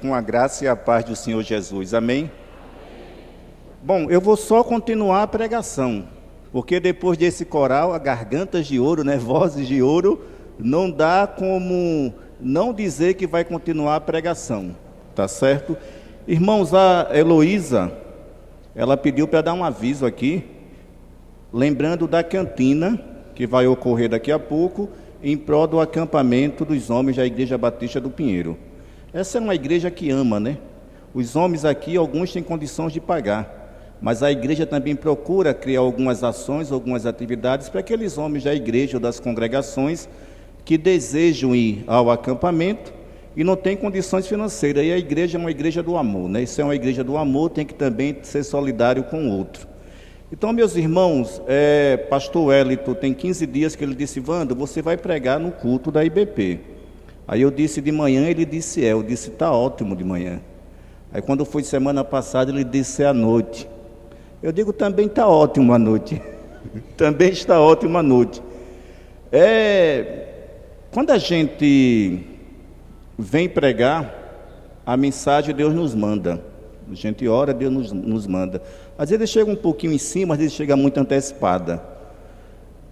Com a graça e a paz do Senhor Jesus, amém? Bom, eu vou só continuar a pregação, porque depois desse coral, a gargantas de ouro, né, vozes de ouro, não dá como não dizer que vai continuar a pregação, tá certo? Irmãos, a Heloísa, ela pediu para dar um aviso aqui, lembrando da cantina, que vai ocorrer daqui a pouco, em prol do acampamento dos homens da Igreja Batista do Pinheiro. Essa é uma igreja que ama, né? Os homens aqui, alguns têm condições de pagar, mas a igreja também procura criar algumas ações, algumas atividades para aqueles homens da igreja ou das congregações que desejam ir ao acampamento e não têm condições financeiras. E a igreja é uma igreja do amor, né? Isso é uma igreja do amor, tem que também ser solidário com o outro. Então, meus irmãos, pastor Wellington, tem 15 dias que ele disse: Wando, você vai pregar no culto da IBP. Aí eu disse de manhã, ele disse eu disse, está ótimo de manhã. Aí quando foi semana passada, ele disse à noite. Eu digo, também está ótimo à noite. Também está ótimo à noite. Quando a gente vem pregar, a mensagem Deus nos manda. A gente ora, Deus nos manda. Às vezes chega um pouquinho em cima, às vezes chega muito antecipada.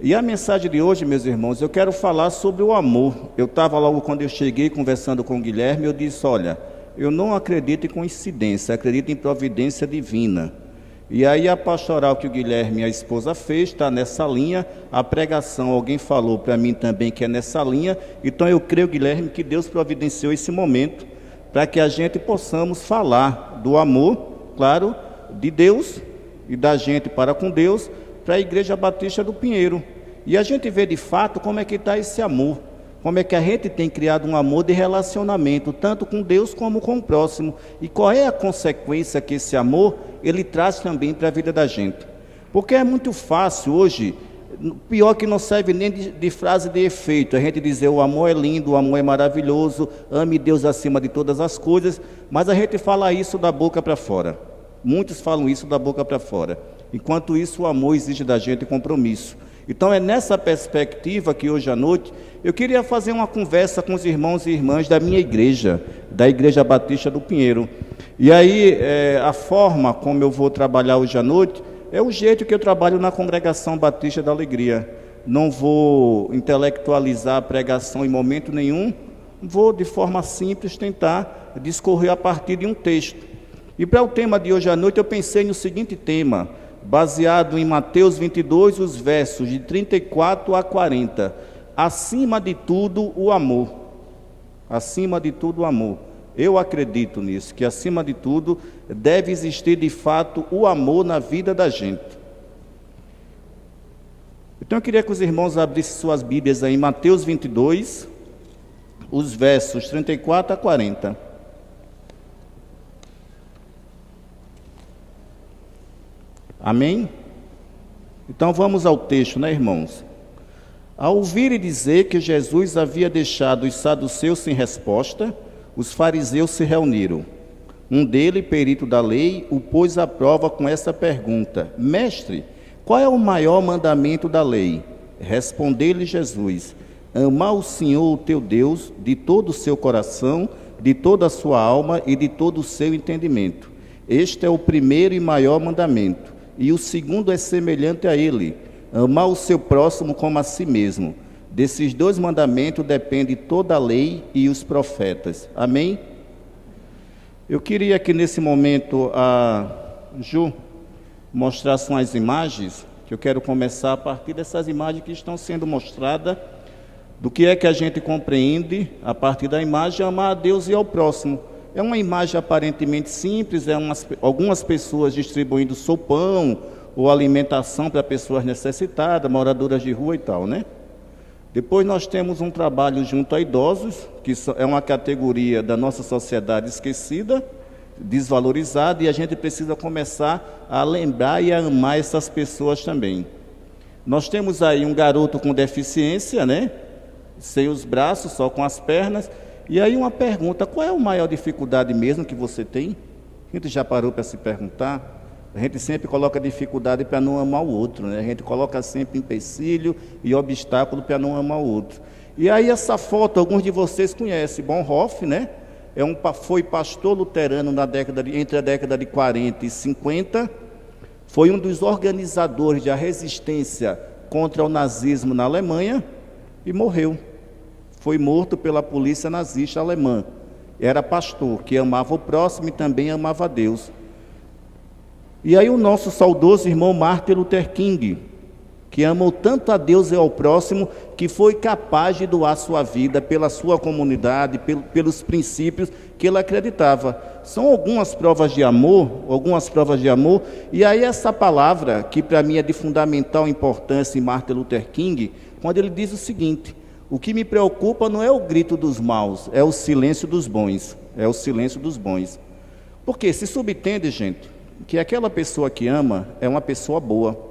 E a mensagem de hoje, meus irmãos, eu quero falar sobre o amor. Eu estava logo quando eu cheguei conversando com o Guilherme, eu disse, olha, eu não acredito em coincidência, acredito em providência divina. E aí a pastoral que o Guilherme e a esposa fez, está nessa linha, a pregação, alguém falou para mim também que é nessa linha, então eu creio, Guilherme, que Deus providenciou esse momento, para que a gente possamos falar do amor, claro, de Deus e da gente para com Deus, para a Igreja Batista do Pinheiro. E a gente vê de fato como é que está esse amor, como é que a gente tem criado um amor de relacionamento, tanto com Deus como com o próximo, e qual é a consequência que esse amor, ele traz também para a vida da gente. Porque é muito fácil hoje, pior que não serve nem de frase de efeito, a gente dizer o amor é lindo, o amor é maravilhoso, ame Deus acima de todas as coisas, mas a gente fala isso da boca para fora, muitos falam isso da boca para fora. Enquanto isso, o amor exige da gente compromisso. Então, é nessa perspectiva que hoje à noite, eu queria fazer uma conversa com os irmãos e irmãs da minha igreja, da Igreja Batista do Pinheiro. E aí, a forma como eu vou trabalhar hoje à noite, é o jeito que eu trabalho na Congregação Batista da Alegria. Não vou intelectualizar a pregação em momento nenhum, vou de forma simples tentar discorrer a partir de um texto. E para o tema de hoje à noite, eu pensei no seguinte tema, baseado em Mateus 22, os versos de 34 a 40. Acima de tudo, o amor. Acima de tudo, o amor. Eu acredito nisso, que acima de tudo deve existir de fato o amor na vida da gente. Então eu queria que os irmãos abrissem suas Bíblias aí em Mateus 22, os versos 34 a 40. Amém? Então vamos ao texto, né, irmãos? Ao ouvirem dizer que Jesus havia deixado os saduceus sem resposta, os fariseus se reuniram. Um deles, perito da lei, o pôs à prova com essa pergunta: Mestre, qual é o maior mandamento da lei? Respondeu-lhe Jesus: amar o Senhor, o teu Deus, de todo o seu coração, de toda a sua alma e de todo o seu entendimento. Este é o primeiro e maior mandamento. E o segundo é semelhante a ele: amar o seu próximo como a si mesmo. Desses dois mandamentos depende toda a lei e os profetas. Amém? Eu queria que nesse momento a Ju mostrasse umas imagens, que eu quero começar a partir dessas imagens que estão sendo mostradas, do que é que a gente compreende a partir da imagem, amar a Deus e ao próximo. É uma imagem aparentemente simples, algumas pessoas distribuindo sopão ou alimentação para pessoas necessitadas, moradoras de rua e tal, né? Depois nós temos um trabalho junto a idosos, que é uma categoria da nossa sociedade esquecida, desvalorizada, e a gente precisa começar a lembrar e a amar essas pessoas também. Nós temos aí um garoto com deficiência, né? Sem os braços, só com as pernas. E aí uma pergunta: qual é a maior dificuldade mesmo que você tem? A gente já parou para se perguntar? A gente sempre coloca dificuldade para não amar o outro, né? A gente coloca sempre empecilho e obstáculo para não amar o outro. E aí essa foto, alguns de vocês conhecem, Bonhoeffer, né? Foi pastor luterano entre a década de 40 e 50, foi um dos organizadores da resistência contra o nazismo na Alemanha e morreu. Foi morto pela polícia nazista alemã. Era pastor, que amava o próximo e também amava a Deus. E aí o nosso saudoso irmão Martin Luther King, que amou tanto a Deus e ao próximo, que foi capaz de doar sua vida pela sua comunidade, pelos princípios que ele acreditava. São algumas provas de amor, e aí essa palavra, que para mim é de fundamental importância em Martin Luther King, quando ele diz o seguinte: o que me preocupa não é o grito dos maus, é o silêncio dos bons, Porque se subentende, gente, que aquela pessoa que ama é uma pessoa boa.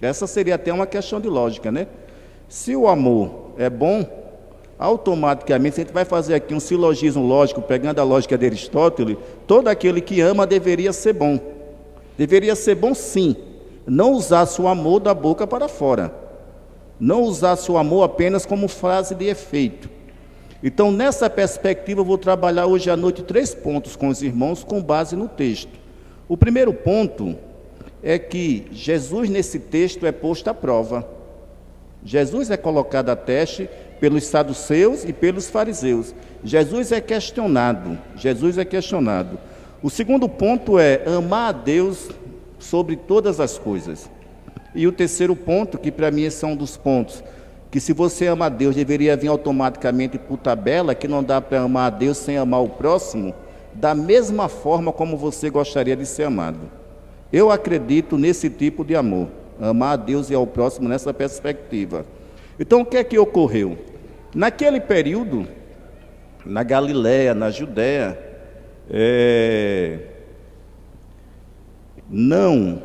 Essa seria até uma questão de lógica, né? Se o amor é bom, automaticamente, se a gente vai fazer aqui um silogismo lógico, pegando a lógica de Aristóteles, todo aquele que ama deveria ser bom. Deveria ser bom, sim. Não usasse o amor da boca para fora. Não usasse o amor apenas como frase de efeito. Então, nessa perspectiva, eu vou trabalhar hoje à noite 3 pontos com os irmãos com base no texto. O primeiro ponto é que Jesus nesse texto é posto à prova. Jesus é colocado a teste pelos saduceus e pelos fariseus. Jesus é questionado. O segundo ponto é amar a Deus sobre todas as coisas. E o terceiro ponto, que para mim são um dos pontos, que se você ama a Deus, deveria vir automaticamente por tabela, que não dá para amar a Deus sem amar o próximo, da mesma forma como você gostaria de ser amado. Eu acredito nesse tipo de amor, amar a Deus e ao próximo nessa perspectiva. Então, o que é que ocorreu? Naquele período, na Galiléia, na Judéia, não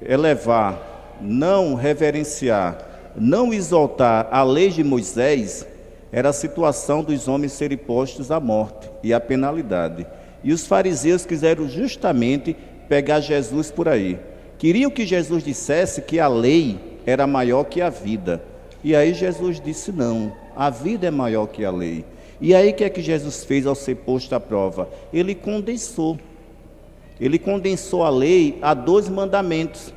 elevar, não reverenciar, não exaltar a lei de Moisés era a situação dos homens serem postos à morte e à penalidade. E os fariseus quiseram justamente pegar Jesus por aí. Queriam que Jesus dissesse que a lei era maior que a vida. E aí Jesus disse: não, a vida é maior que a lei. E aí o que é que Jesus fez ao ser posto à prova? Ele condensou a lei a 2 mandamentos.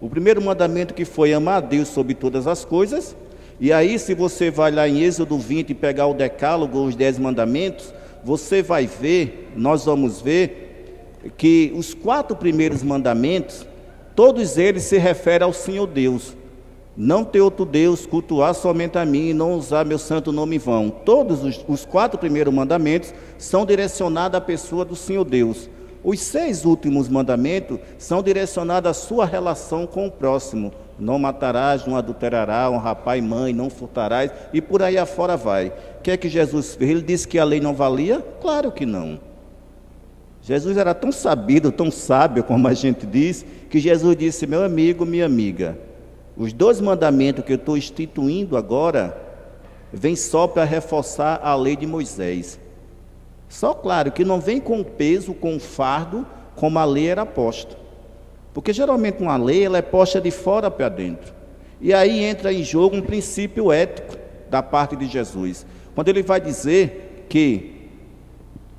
O primeiro mandamento, que foi amar a Deus sobre todas as coisas. E aí, se você vai lá em Êxodo 20 e pegar o decálogo, os 10 mandamentos, você vai ver, nós vamos ver que os 4 primeiros mandamentos, todos eles se referem ao Senhor Deus. Não ter outro Deus, cultuar somente a mim e não usar meu santo nome em vão. Todos os 4 primeiros mandamentos são direcionados à pessoa do Senhor Deus. Os 6 últimos mandamentos são direcionados à sua relação com o próximo. Não matarás, não adulterarás, honrar pai e mãe, não furtarás, e por aí afora vai. O que é que Jesus fez? Ele disse que a lei não valia? Claro que não. Jesus era tão sabido, tão sábio, como a gente diz, que Jesus disse: meu amigo, minha amiga, os 2 mandamentos que eu estou instituindo agora, vêm só para reforçar a lei de Moisés. Só, claro, que não vem com o peso, com o fardo, como a lei era posta. Porque geralmente uma lei, ela é posta de fora para dentro. E aí entra em jogo um princípio ético da parte de Jesus. Quando ele vai dizer que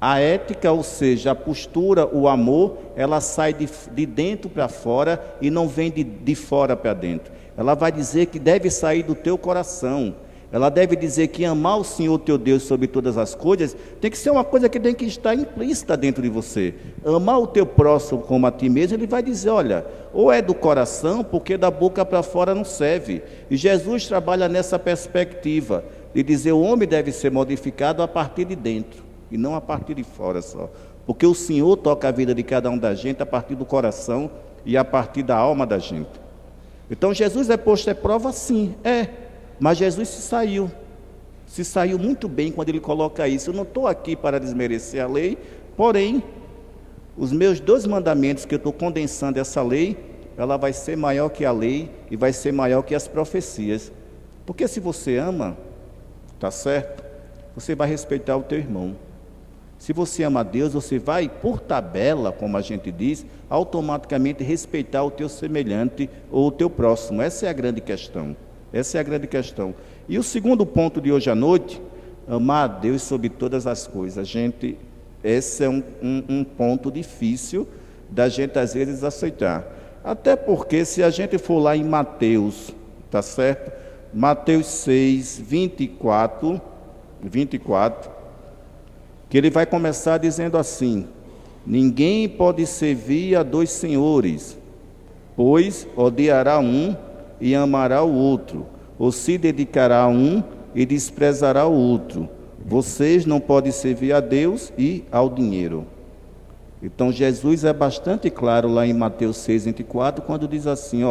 a ética, ou seja, a postura, o amor, ela sai de dentro para fora e não vem de fora para dentro. Ela vai dizer que deve sair do teu coração. Ela deve dizer que amar o Senhor teu Deus sobre todas as coisas tem que ser uma coisa que tem que estar implícita dentro de você. Amar o teu próximo como a ti mesmo, ele vai dizer: olha, ou é do coração, porque da boca para fora não serve. E Jesus trabalha nessa perspectiva de dizer: o homem deve ser modificado a partir de dentro e não a partir de fora só. Porque o Senhor toca a vida de cada um da gente a partir do coração e a partir da alma da gente. Então Jesus é posto à prova, sim, mas Jesus se saiu muito bem quando ele coloca isso. Eu não estou aqui para desmerecer a lei, porém, os meus 2 mandamentos que eu estou condensando essa lei, ela vai ser maior que a lei e vai ser maior que as profecias. Porque se você ama, tá certo? Você vai respeitar o teu irmão. Se você ama a Deus, você vai, por tabela, como a gente diz, automaticamente respeitar o teu semelhante ou o teu próximo. Essa é a grande questão. E o segundo ponto de hoje à noite, Amar a Deus sobre todas as coisas. Esse é um ponto difícil da gente às vezes aceitar. Até porque se a gente for lá em Mateus, tá certo? Mateus 6, 24, que ele vai começar dizendo assim: ninguém pode servir a dois senhores, pois odiará um e amará o outro, ou se dedicará a um e desprezará o outro. Vocês não podem servir a Deus e ao dinheiro. Então Jesus é bastante claro lá em Mateus 6, 24, quando diz assim,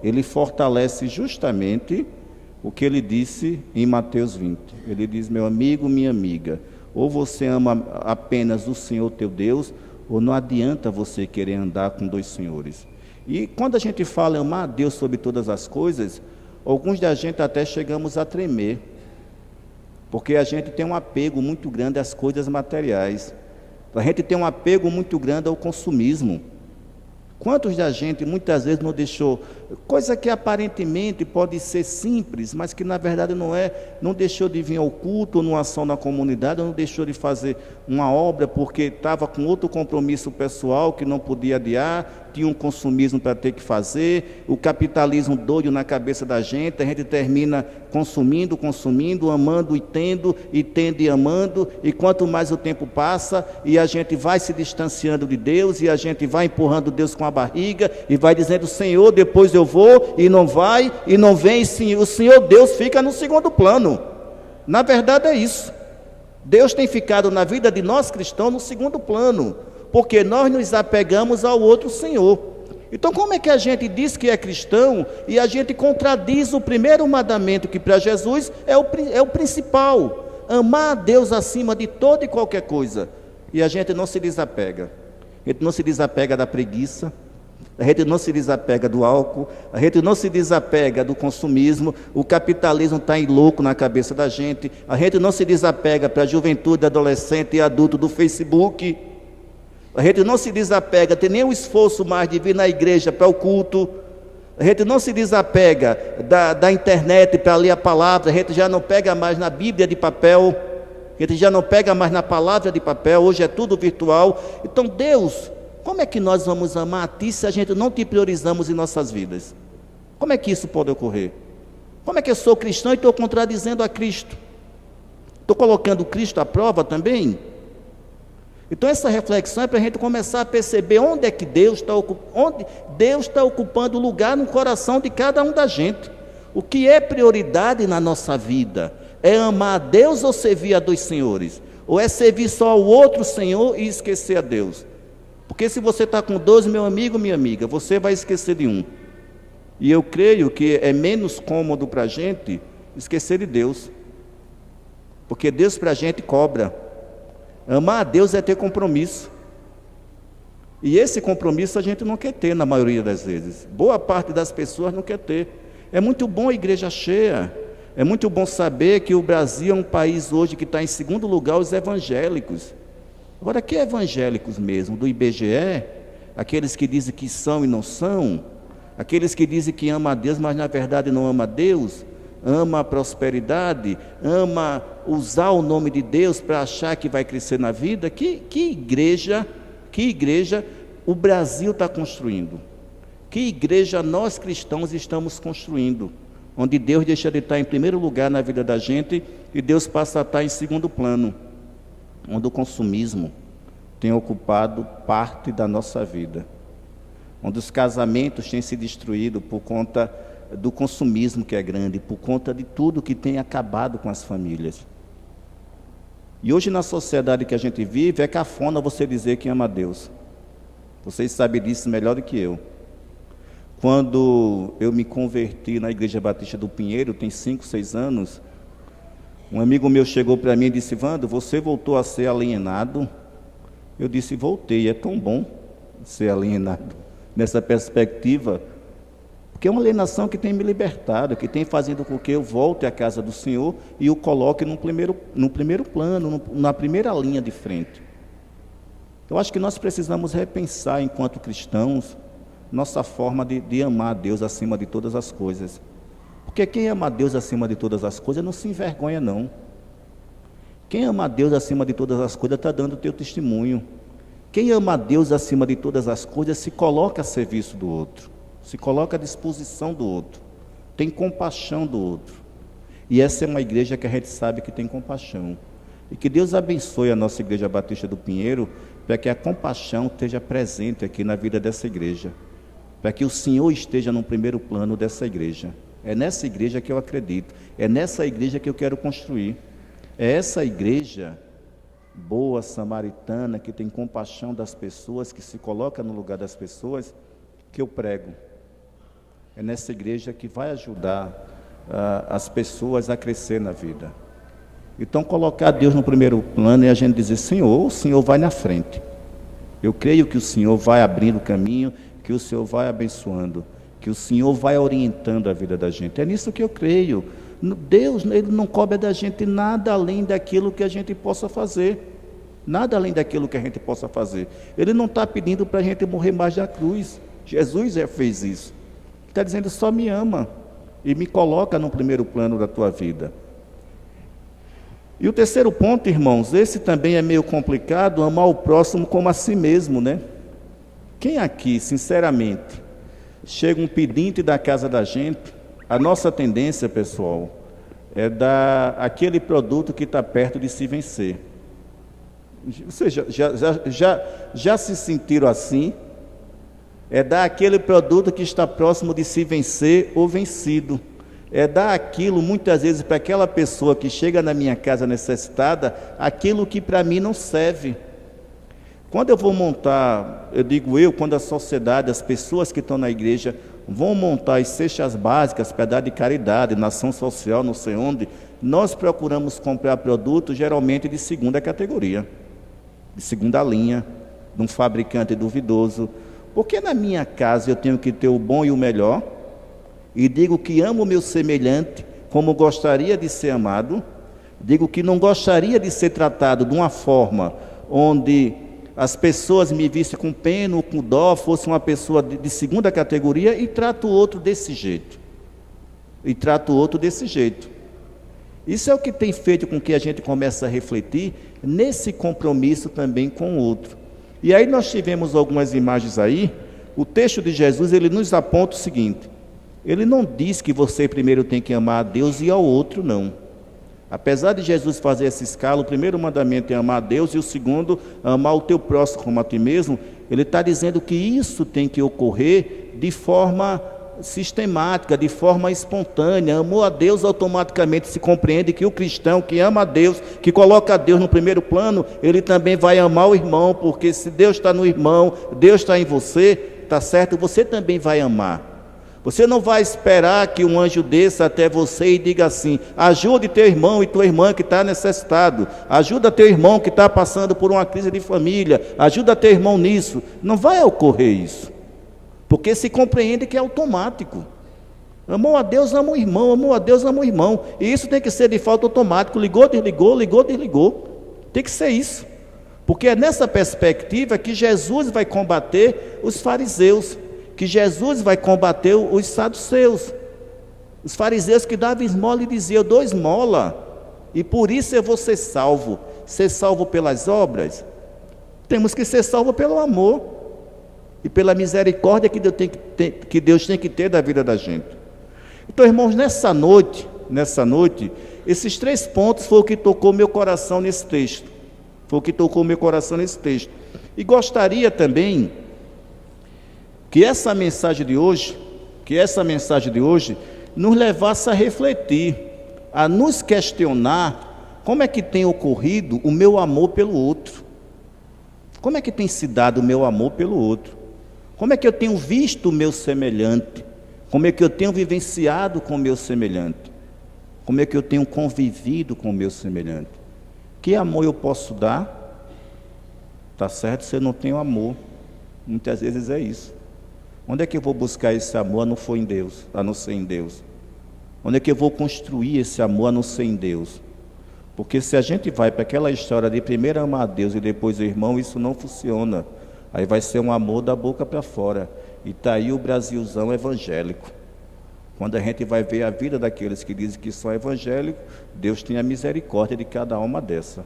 ele fortalece justamente o que ele disse em Mateus 20. Ele diz: meu amigo, minha amiga, ou você ama apenas o Senhor teu Deus, ou não adianta você querer andar com dois senhores. E quando a gente fala amar a Deus sobre todas as coisas, alguns da gente até chegamos a tremer, porque a gente tem um apego muito grande às coisas materiais. A gente tem um apego muito grande ao consumismo. Quantos da gente muitas vezes não deixou, coisa que aparentemente pode ser simples, mas que na verdade não é, não deixou de vir ao culto, ou numa ação na comunidade, ou não deixou de fazer uma obra porque estava com outro compromisso pessoal que não podia adiar, tinha um consumismo para ter que fazer, o capitalismo doido na cabeça da gente, a gente termina consumindo, amando e tendo e amando, e quanto mais o tempo passa, e a gente vai se distanciando de Deus, e a gente vai empurrando Deus com a barriga, e vai dizendo: Senhor, depois eu vou, e não vai, e não vem, sim, o Senhor Deus fica no segundo plano. Na verdade é isso. Deus tem ficado na vida de nós cristãos no segundo plano, porque nós nos apegamos ao outro Senhor. Então como é que a gente diz que é cristão e a gente contradiz o primeiro mandamento, que para Jesus é o principal: amar a Deus acima de toda e qualquer coisa, e a gente não se desapega. A gente não se desapega da preguiça, a gente não se desapega do álcool, a gente não se desapega do consumismo, o capitalismo está louco na cabeça da gente, a gente não se desapega para a juventude, adolescente e adulto do Facebook, a gente não se desapega, tem nem o esforço mais de vir na igreja para o culto, a gente não se desapega da internet para ler a palavra, a gente já não pega mais na Bíblia de papel, a gente já não pega mais na palavra de papel, hoje é tudo virtual. Então Deus, como é que nós vamos amar a Ti se a gente não Te priorizamos em nossas vidas? Como é que isso pode ocorrer? Como é que eu sou cristão e estou contradizendo a Cristo? Estou colocando Cristo à prova também? Então essa reflexão é para a gente começar a perceber onde é que Deus está ocupando lugar no coração de cada um da gente. O que é prioridade na nossa vida? É amar a Deus ou servir a dois senhores? Ou é servir só ao outro Senhor e esquecer a Deus? Porque se você está com 12, meu amigo, minha amiga, você vai esquecer de um. E eu creio que é menos cômodo para a gente esquecer de Deus. Porque Deus para a gente cobra. Amar a Deus é ter compromisso. E esse compromisso a gente não quer ter na maioria das vezes. Boa parte das pessoas não quer ter. É muito bom a igreja cheia. É muito bom saber que o Brasil é um país hoje que está em segundo lugar os evangélicos. Agora, que evangélicos mesmo? Do IBGE? Aqueles que dizem que são e não são? Aqueles que dizem que ama a Deus, mas na verdade não ama a Deus? Ama a prosperidade? Ama usar o nome de Deus para achar que vai crescer na vida? Que igreja o Brasil está construindo? Que igreja nós cristãos estamos construindo? Onde Deus deixa de estar em primeiro lugar na vida da gente e Deus passa a estar em segundo plano. Onde o consumismo tem ocupado parte da nossa vida, onde os casamentos têm se destruído por conta do consumismo que é grande, por conta de tudo que tem acabado com as famílias. E hoje na sociedade que a gente vive, é cafona você dizer que ama a Deus. Vocês sabem disso melhor do que eu. Quando eu me converti na Igreja Batista do Pinheiro, tem 5, 6 anos, um amigo meu chegou para mim e disse: Wando, você voltou a ser alienado? Eu disse: voltei. É tão bom ser alienado nessa perspectiva, porque é uma alienação que tem me libertado, que tem fazendo com que eu volte à casa do Senhor e o coloque no primeiro plano, na primeira linha de frente. Eu acho que nós precisamos repensar, enquanto cristãos, nossa forma de amar a Deus acima de todas as coisas. Porque quem ama a Deus acima de todas as coisas não se envergonha, não. Quem ama a Deus acima de todas as coisas está dando o teu testemunho. Quem ama a Deus acima de todas as coisas se coloca a serviço do outro, se coloca à disposição do outro, tem compaixão do outro. E essa é uma igreja que a gente sabe que tem compaixão. E que Deus abençoe a nossa Igreja Batista do Pinheiro, para que a compaixão esteja presente aqui na vida dessa igreja, para que o Senhor esteja no primeiro plano dessa igreja. É nessa igreja que eu acredito, é nessa igreja que eu quero construir. É essa igreja boa, samaritana, que tem compaixão das pessoas, que se coloca no lugar das pessoas, que eu prego. É nessa igreja que vai ajudar as pessoas a crescer na vida. Então, colocar Deus no primeiro plano é a gente dizer: Senhor, o Senhor vai na frente. Eu creio que o Senhor vai abrindo o caminho, que o Senhor vai abençoando, que o Senhor vai orientando a vida da gente. É nisso que eu creio. Deus, Ele não cobra da gente nada além daquilo que a gente possa fazer. Nada além daquilo que a gente possa fazer. Ele não está pedindo para a gente morrer mais na cruz. Jesus já fez isso. Ele está dizendo: só me ama e me coloca no primeiro plano da tua vida. E o terceiro ponto, irmãos, esse também é meio complicado: amar o próximo como a si mesmo, né? Quem aqui, sinceramente, chega um pedinte da casa da gente, a nossa tendência, pessoal, é dar aquele produto que está perto de se vencer. Vocês já se sentiram assim? É dar aquele produto que está próximo de se vencer ou vencido. É dar aquilo, muitas vezes, para aquela pessoa que chega na minha casa necessitada, aquilo que para mim não serve. Quando eu vou montar, quando a sociedade, as pessoas que estão na igreja vão montar as cestas básicas para dar de caridade, na ação social, não sei onde, nós procuramos comprar produtos geralmente de segunda categoria, de segunda linha, de um fabricante duvidoso. Porque na minha casa eu tenho que ter o bom e o melhor, e digo que amo o meu semelhante como gostaria de ser amado, digo que não gostaria de ser tratado de uma forma onde as pessoas me vissem com pena ou com dó, fosse uma pessoa de segunda categoria, e trato o outro desse jeito. Isso é o que tem feito com que a gente comece a refletir nesse compromisso também com o outro. E aí nós tivemos algumas imagens aí. O texto de Jesus, ele nos aponta o seguinte: ele não diz que você primeiro tem que amar a Deus e ao outro, não. Apesar de Jesus fazer essa escala, o primeiro mandamento é amar a Deus e o segundo, amar o teu próximo como a ti mesmo. Ele está dizendo que isso tem que ocorrer de forma sistemática, de forma espontânea. Amor a Deus, automaticamente se compreende que o cristão que ama a Deus, que coloca a Deus no primeiro plano, ele também vai amar o irmão, porque se Deus está no irmão, Deus está em você, está certo? Você também vai amar. Você não vai esperar que um anjo desça até você e diga assim: ajude teu irmão e tua irmã que está necessitado, ajuda teu irmão que está passando por uma crise de família, ajuda teu irmão nisso. Não vai ocorrer isso, porque se compreende que é automático. Amou a Deus, ama o irmão, amou a Deus, ama o irmão. E isso tem que ser de fato automático. Ligou, desligou. Tem que ser isso, porque é nessa perspectiva que Jesus vai combater os fariseus, que Jesus vai combater os saduceus. Os fariseus que davam esmola e diziam: eu dou esmola, e por isso eu vou ser salvo. Ser salvo pelas obras? Temos que ser salvo pelo amor e pela misericórdia que Deus tem que ter da vida da gente. Então, irmãos, nessa noite, esses 3 pontos foi o que tocou meu coração nesse texto. E gostaria também que essa mensagem de hoje nos levasse a refletir, a nos questionar como é que tem ocorrido o meu amor pelo outro. Como é que tem se dado o meu amor pelo outro? Como é que eu tenho visto o meu semelhante? Como é que eu tenho vivenciado com o meu semelhante? Como é que eu tenho convivido com o meu semelhante? Que amor eu posso dar? Tá certo, se eu não tenho amor, muitas vezes é isso. Onde é que eu vou buscar esse amor a não ser em Deus? Onde é que eu vou construir esse amor a não ser em Deus? Porque se a gente vai para aquela história de primeiro amar a Deus e depois o irmão, isso não funciona. Aí vai ser um amor da boca para fora. E está aí o Brasilzão evangélico. quando a gente vai ver a vida daqueles que dizem que são evangélicos, Deus tem a misericórdia de cada alma dessa.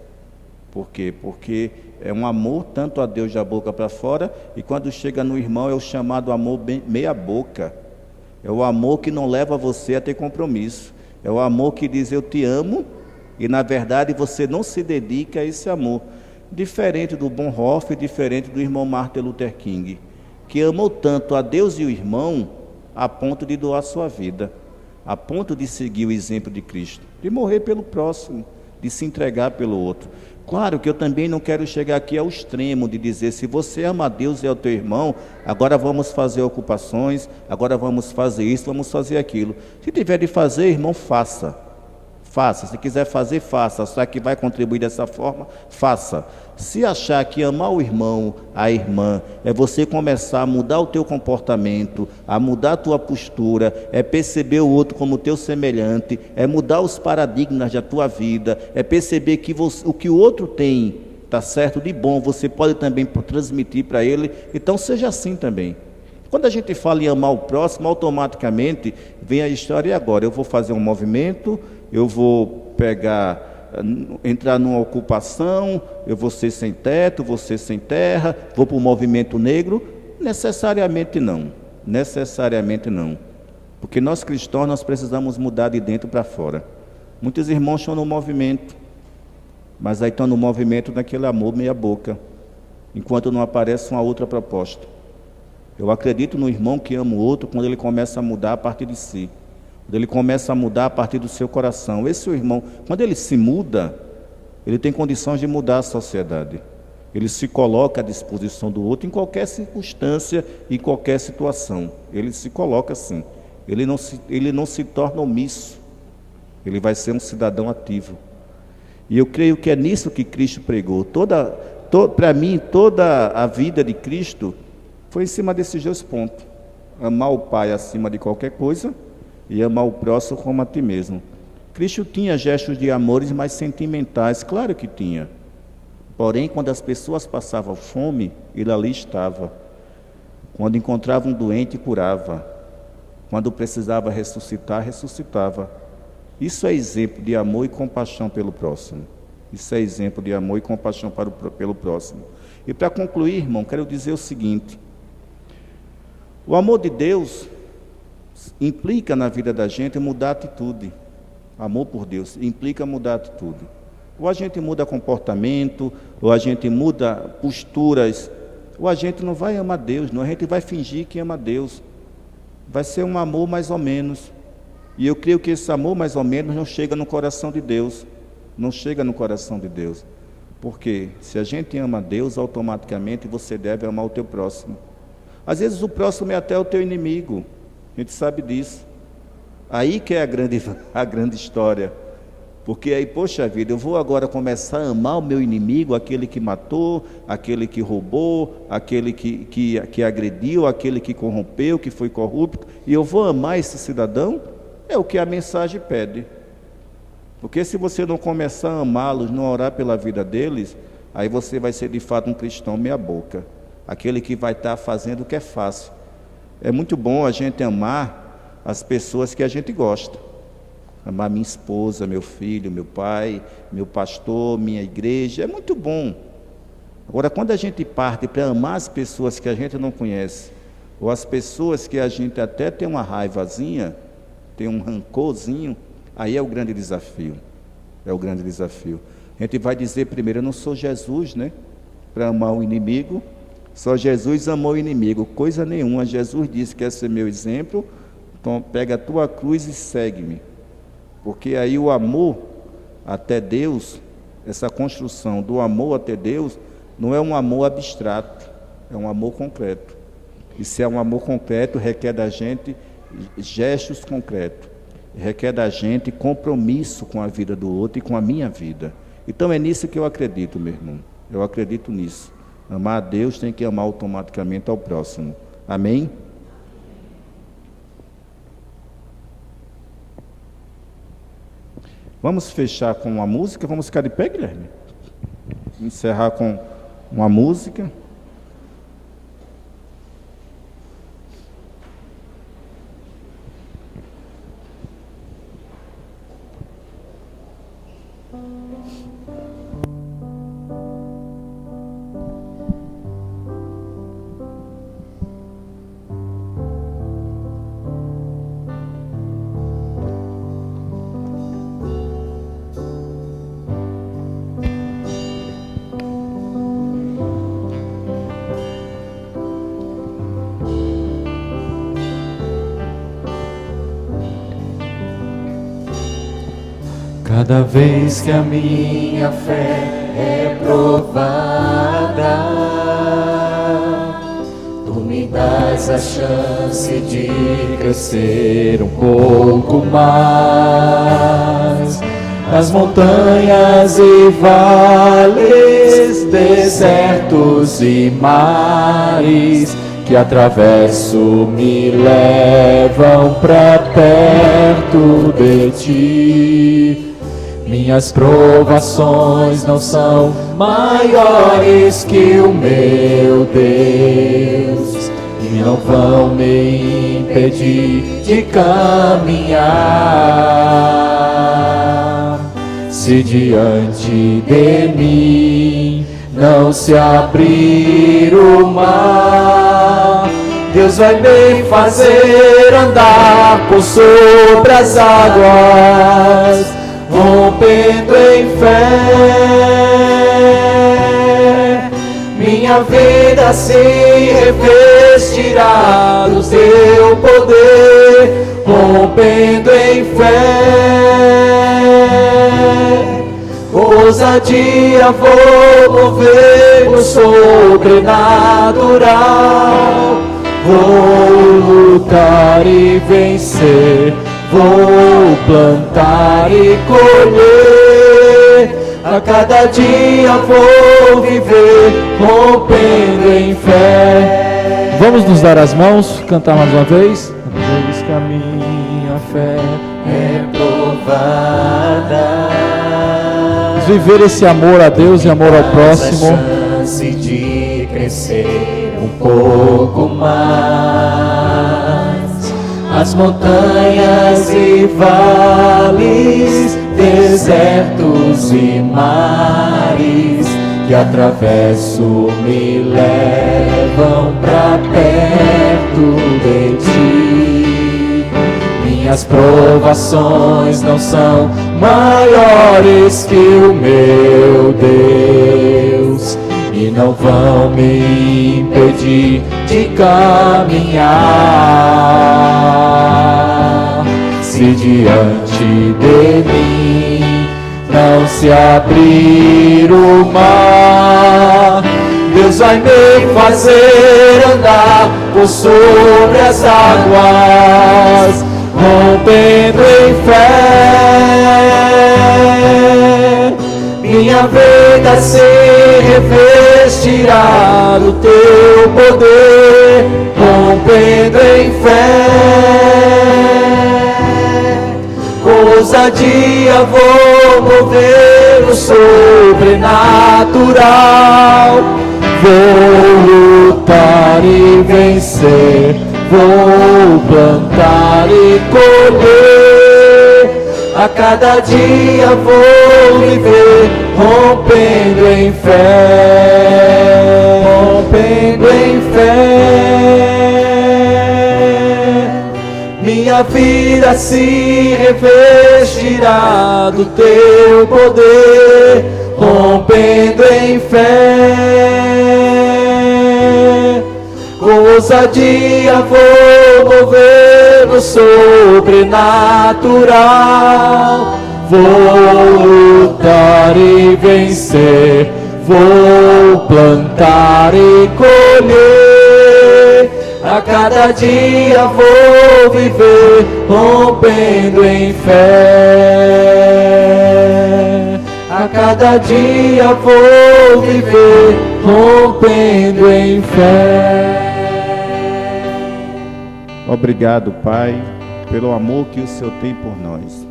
Por quê? Porque é um amor tanto a Deus da boca para fora, e quando chega no irmão é o chamado amor meia boca. É o amor que não leva você a ter compromisso. É o amor que diz eu te amo, e na verdade você não se dedica a esse amor. Diferente do Bonhoeffer, diferente do irmão Martin Luther King, que amou tanto a Deus e o irmão a ponto de doar sua vida, a ponto de seguir o exemplo de Cristo, de morrer pelo próximo, de se entregar pelo outro. Claro que eu também não quero chegar aqui ao extremo de dizer, se você ama a Deus e ao teu irmão, agora vamos fazer ocupações, agora vamos fazer isso, vamos fazer aquilo. Se tiver de fazer, irmão, faça. Faça, se quiser fazer, faça. Só que vai contribuir dessa forma, faça. Se achar que amar o irmão, a irmã, é você começar a mudar o teu comportamento, a mudar a tua postura, é perceber o outro como teu semelhante, é mudar os paradigmas da tua vida, é perceber que o que o outro tem, tá certo, de bom, você pode também transmitir para ele, então seja assim também. Quando a gente fala em amar o próximo, automaticamente vem a história, e agora? Eu vou fazer um movimento, eu vou entrar numa ocupação, eu vou ser sem teto, vou ser sem terra, vou para o movimento negro? Necessariamente não, porque nós cristãos, nós precisamos mudar de dentro para fora. Muitos irmãos estão no movimento, mas aí estão no movimento daquele amor meia boca, enquanto não aparece uma outra proposta. Eu acredito no irmão que ama o outro quando ele começa a mudar a partir de si, quando ele começa a mudar a partir do seu coração. Esse é o irmão, quando ele se muda, ele tem condições de mudar a sociedade. Ele se coloca à disposição do outro em qualquer circunstância, em qualquer situação. Ele se coloca assim. Ele não se torna omisso. Ele vai ser um cidadão ativo. E eu creio que é nisso que Cristo pregou. Para mim, toda a vida de Cristo foi em cima desses dois pontos: amar o Pai acima de qualquer coisa e amar o próximo como a ti mesmo. Cristo tinha gestos de amores mais sentimentais, claro que tinha. Porém, quando as pessoas passavam fome, ele ali estava. Quando encontrava um doente, curava. Quando precisava ressuscitar, ressuscitava. Isso é exemplo de amor e compaixão pelo próximo. Isso é exemplo de amor e compaixão pelo próximo. E para concluir, irmão, quero dizer o seguinte: o amor de Deus implica na vida da gente mudar a atitude. Amor por Deus implica mudar a atitude. Ou a gente muda comportamento, ou a gente muda posturas, ou a gente não vai amar Deus, não, a gente vai fingir que ama Deus. Vai ser um amor mais ou menos. E eu creio que esse amor mais ou menos não chega no coração de Deus. Não chega no coração de Deus. Porque se a gente ama Deus, automaticamente você deve amar o teu próximo. Às vezes o próximo é até o teu inimigo. A gente sabe disso. Aí que é a grande história. Porque aí, poxa vida, eu vou agora começar a amar o meu inimigo, aquele que matou, aquele que roubou, aquele que agrediu, aquele que corrompeu, que foi corrupto, e eu vou amar esse cidadão? É o que a mensagem pede. Porque se você não começar a amá-los, não orar pela vida deles, aí você vai ser de fato um cristão meia boca, aquele que vai estar fazendo o que é fácil. É muito bom a gente amar as pessoas que a gente gosta. Amar minha esposa, meu filho, meu pai, meu pastor, minha igreja, é muito bom. Agora, quando a gente parte para amar as pessoas que a gente não conhece, ou as pessoas que a gente até tem uma raivazinha, tem um rancorzinho, aí é o grande desafio. É o grande desafio. A gente vai dizer primeiro, eu não sou Jesus, né? Para amar o inimigo. Só Jesus amou o inimigo, coisa nenhuma. Jesus disse que esse é meu exemplo, então pega a tua cruz e segue-me. Porque aí o amor até Deus, essa construção do amor até Deus, não é um amor abstrato, é um amor concreto. E se é um amor concreto, requer da gente gestos concretos, requer da gente compromisso com a vida do outro e com a minha vida. Então é nisso que eu acredito, meu irmão. Eu acredito nisso. Amar a Deus tem que amar automaticamente ao próximo. Amém? Vamos fechar com uma música. Vamos ficar de pé, Guilherme? Encerrar com uma música. Cada vez que a minha fé é provada, Tu me dás a chance de crescer um pouco mais. As montanhas e vales, desertos e mares que atravesso me levam pra perto de Ti. Minhas provações não são maiores que o meu Deus e não vão me impedir de caminhar. Se diante de mim não se abrir o mar, Deus vai me fazer andar por sobre as águas, rompendo em fé. Minha vida se revestirá do Teu poder, rompendo em fé. Ousadia vou mover no sobrenatural, vou lutar e vencer, vou plantar e colher. A cada dia vou viver, rompendo em fé. Vamos nos dar as mãos, cantar mais uma vez. Cada vez que a minha fé é provada, viver esse amor a Deus e amor ao próximo. A chance de crescer um pouco mais. As montanhas e vales, desertos e mares que atravesso me levam pra perto de Ti. Minhas provações não são maiores que o meu Deus e não vão me impedir de caminhar. Se diante de mim não se abrir o mar, Deus vai me fazer andar por sobre as águas, rompendo em fé. Minha vida se revestirá do Teu poder, rompendo em fé. Com ousadia vou mover o sobrenatural, vou lutar e vencer, vou plantar e colher. A cada dia vou viver, rompendo em fé, rompendo em fé. Minha vida se revestirá do Teu poder, rompendo em fé. Com ousadia vou mover no sobrenatural, vou lutar e vencer, vou plantar e colher. A cada dia vou viver, rompendo em fé. A cada dia vou viver, rompendo em fé. Obrigado, Pai, pelo amor que o Senhor tem por nós.